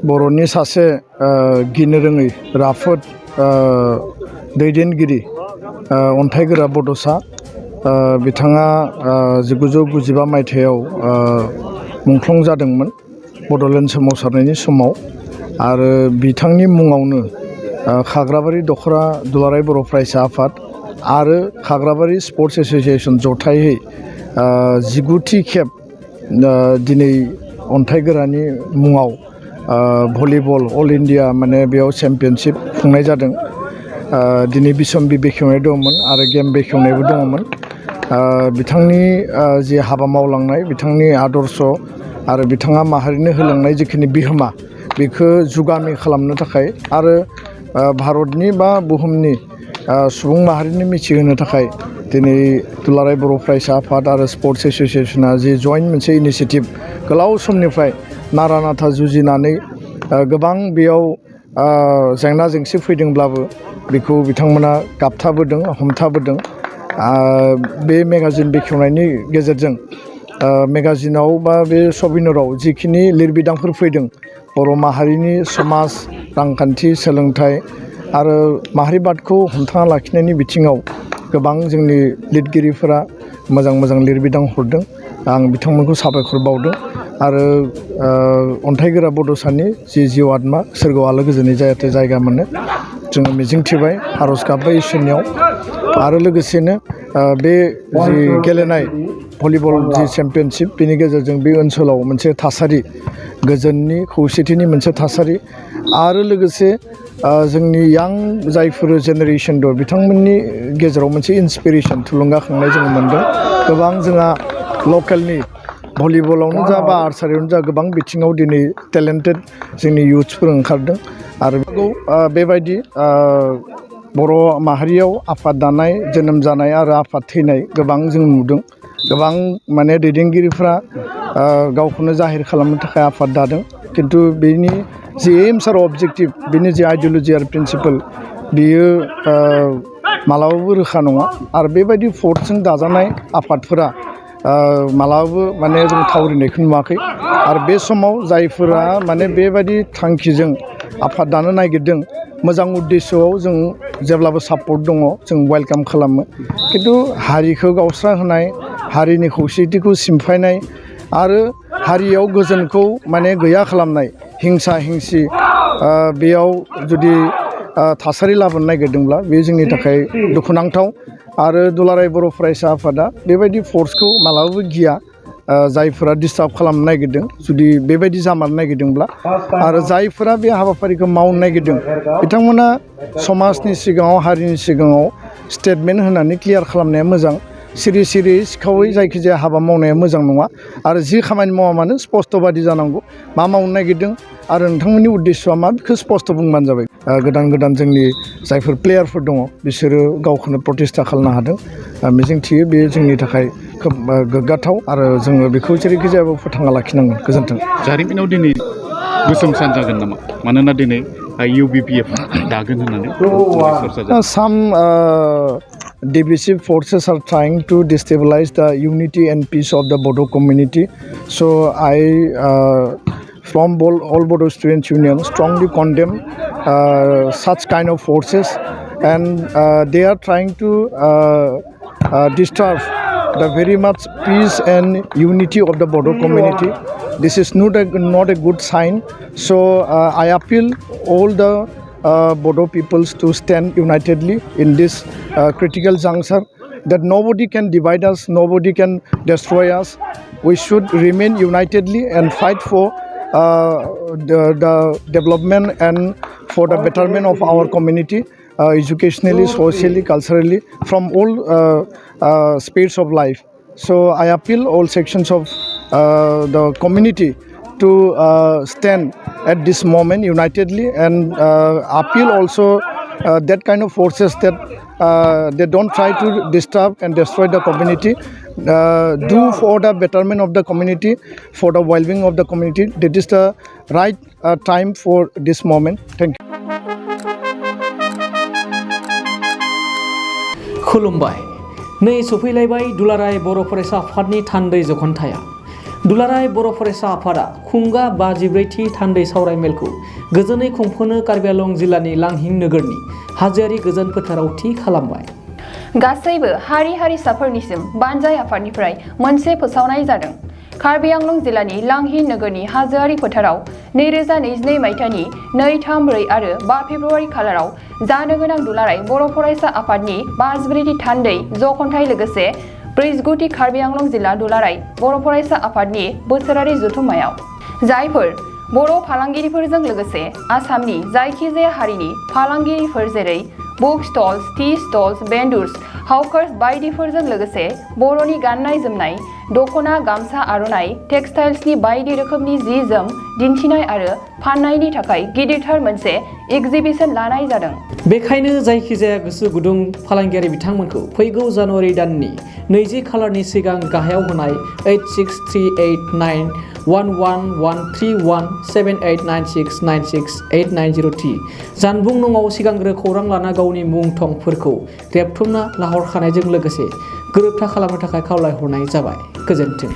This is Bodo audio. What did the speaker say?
बर'नि सासे गिनो रोङै राफोद दैदेनगिरि अन्थाइगोरा बड'सा बिथाङा 1995 मायथाइयाव मुंख्लं जादोंमोन बड'लेण्ड सोमावसारनायनि समाव आरो बिथांनि मुङावनो खाग्राबारि दख'रा दुलाराय बर' फरायसा आफाद आरो खाग्राबारि स्पर्ट्स एस'सियेसन जथायै 19थि खेब दिनै अन्थाइगोरानि मुङाव भलिबल अल इन्डिया माने बेयाव चेम्पियनशिप खुंनाय जादों। दिनै बिसम्बि बेखेवनाय दंमोन आरो गेम बेखेवनायबो दङमोन। बिथांनि जि हाबा मावलांनाय बिथांनि आदर्श आरो बिथाङा माहारिनो होलांनाय जिखिनि बिहोमा बेखौ जुगामि खालामनो थाखाय आरो भारतनि बा बुहुमनि सुबुं माहारिनो मिथिहोनो थाखाय दिनै दुलाराय बर' फरायसा आफाद आरो स्पर्ट्स एस'सियेसना जि जयेन्ट मोनसे इनिसियेटिभ गोलाव समनिफ्राय नारा नाथा जुजिनानै गोबां बेयाव जेंना जेंसि फैदोंब्लाबो बेखौ बिथांमोना गाबथाबोदों हमथाबोदों। बे मेगाजिन बेखेवनायनि गेजेरजों मेगाजिनाव बा बे सबिनराव जिखिनि लिरबिदांफोर फैदों बर' माहारिनि समाज रांखान्थि सोलोंथाइ आरो माहारिबादखौ हमथाना लाखिनायनि बिथिङाव गोबां जोंनि लिरगिरिफोरा मोजां मोजां लिरबिदां हरदों। आं बिथांमोनखौ साबायखर बावदों आरो अन्थाइगोरा बड'सानि जि जिउ आत्मा सोरगोआव आलो गोजोनै जाहाथे जायगा मोनो जोङो मिजिंथिबाय आर'ज गाबबाय इसोरनियाव। आरो लोगोसेनो बे जि गेलेनाय भलिबल जि चेम्पियनशिप बेनि गेजेरजों बे ओनसोलाव मोनसे थासारि गोजोननि खौसेथिनि मोनसे थासारि आरो लोगोसे जोंनि यां जायफोर जेनेरेसन दं बिथांमोननि गेजेराव मोनसे इन्सपिरेसन थुलुंगाखांनाय जोङो मोन्दों। गोबां जोंहा लकेलनि भलिबलावनो जा बा आर्सारियावनो जा गोबां बिथिङाव दिनै टेलेन्टेड जोंनि इयुथ्सफोर ओंखारदों आरो बेबायदि बर' माहारियाव आफाद दानाय जोनोम जानाय आरो आफाद थैनाय गोबां जों नुदों। गोबां माने दैदेनगिरिफ्रा गावखौनो जाहिर खालामनो थाखाय आफाद दादों खिन्थु बेनि जि एइम्स आरो अबजेक्टिभ बेनि जि आइडिय'लजि आरो प्रिन्सिपाल बेयो मालाबाबो रोखा नङा आरो बेबायदि फर्सजों दाजानाय आफादफोरा मालाबाबो माने जों थावरिनायखौ नुवाखै आरो बे समाव जायफोरा माने बेबायदि थांखिजों आफाद दानो नागिरदों मोजां उद्देশ্যआव जों जेब्लाबो सापर्ट दङ जों वेलकाम खालामो खिन्थु हारिखौ गावस्रा होनाय हारिनि खौसेथिखौ सिमफायनाय आरो हारियाव गोजोनखौ माने गैया खालामनाय हिंसा हिंसि बेयाव जुदि थासारि लाबोनो नागिरदोंब्ला बे जोंनि थाखाय दुखुनांथाव आरो दुलाराय बर' फरायसा आफादा बेबायदि फर्सखौ मालाबाबो गिया। जायफोरा डिस्टार्ब खालामनो नागिरदों जुदि बेबायदि जामारनो नागिरदोंब्ला आरो जायफोरा बे हाबाफारिखौ मावनो नागिरदों बिथांमोना समाजनि सिगाङाव हारिनि सिगाङाव स्टेटमेन्ट होनानै क्लियार खालामनाया मोजां। सिरि सिरि सिखावै जायखिजाया हाबा मावनाया मोजां नङा आरो जि खामानि मावा मानो स्पष्टबादि जानांगौ मा मावनो नागिरदों आरो नोंथांमोननि उद्देশ্যआ मा बेखौ स्पष्ट बुंबानो जाबाय। गोदान गोदान जोंनि जायफोर प्लेयारफोर दङ बिसोरो गावखौनो प्रतिस्ठा खालामनो हादों। मिजिंथियो बे जोंनि थाखाय खोब गोग्गाथाव आरो जोङो बेखौ जेरैखि जायाबो फोथांना लाखिनांगोन। गोजोन्थों। जारिमिनाव दिनै गोसोम सान जागोन नामा मानोना दिनै UBPF दागोन होननानै some divisive forces are trying to destabilize the unity and peace of the Bodo community. So I from all Bodo Students Union strongly condemn such kind of forces and they are trying to disturb the very much peace and unity of the Bodo community. This is not a good sign. So I appeal all the Bodo peoples to stand unitedly in this critical juncture that nobody can divide us, nobody can destroy us. We should remain unitedly and fight for the development and for the betterment of our community, educationally, socially, culturally, from all spheres of life. So I appeal all sections of the community to stand at this moment unitedly and appeal also that kind of forces that they don't try to disturb and destroy the community. Do for the betterment of the community, for the well-being of the community. That is the right time for this moment. Thank you. खुलुमबाय नै सफैलायबाय दुलाराय बर' फरायसा आफादनि थान्दै जखनथाया दुलाराय बर' फरायसा आफादा खुंगा 54थि थान्दै सावरायमेलखौ गोजोनै खुंफुंनो कार्बि आंलं जिल्लानि लांहिं नोगोरनि हाजोआरि गोजोन फोथाराव थि खालामबाय। गासैबो हारि हारिसाफोरनिसिम बानजाय आफादनिफ्राय मोनसे फोसावनाय जादों। कार्बि आंलं जिल्लानि लांहिं नोगोरनि हाजोआरि फोथाराव 2022 मायथाइनि 2, 3, 4 आरो 5 फेब्रुआरि खालाराव जानो गोनां दुलाराय बर' फरायसा आफादनि 54थि थान्दै जखन्थाइ लोगोसे 49थि कार्बि आंलं जिल्ला दुलाराय बर' फरायसा आफादनि बोसोरारि जथुम्मायाव जायफोर बर' फालांगिरिफोरजों लोगोसे आसामनि जायखिजाया हारिनि फालांगिरिफोर जेरै book stalls, tea stalls, vendors, hawkers बायदिफोरजों लोगोसे बर'नि गाननाय जोमनाय, दखना, गामसा, आर'नाइ, टेक्सटाइल्सनि बायदि रोखोमनि जि जोम दिन्थिनाय आरो फाननायनि थाखाय गिदिरथार मोनसे एग्जिबिशन लानाय जादों। बेखायनो जायखिजाया गोसो गुदुं फालांगियारि बिथांमोनखौ फैगौ जानुवारि दाननि 20 खालारनि सिगां गाहायाव होनाय 863891131789696890T जानबुं नङाव सिगांग्रो खौरां लाना गावनि मुं थंफोरखौ रेबथुमना लाहरखानायजों लोगोसे गोरोबथा खालामनो थाखाय खावलायहरनाय जाबाय। गोजोन्थों।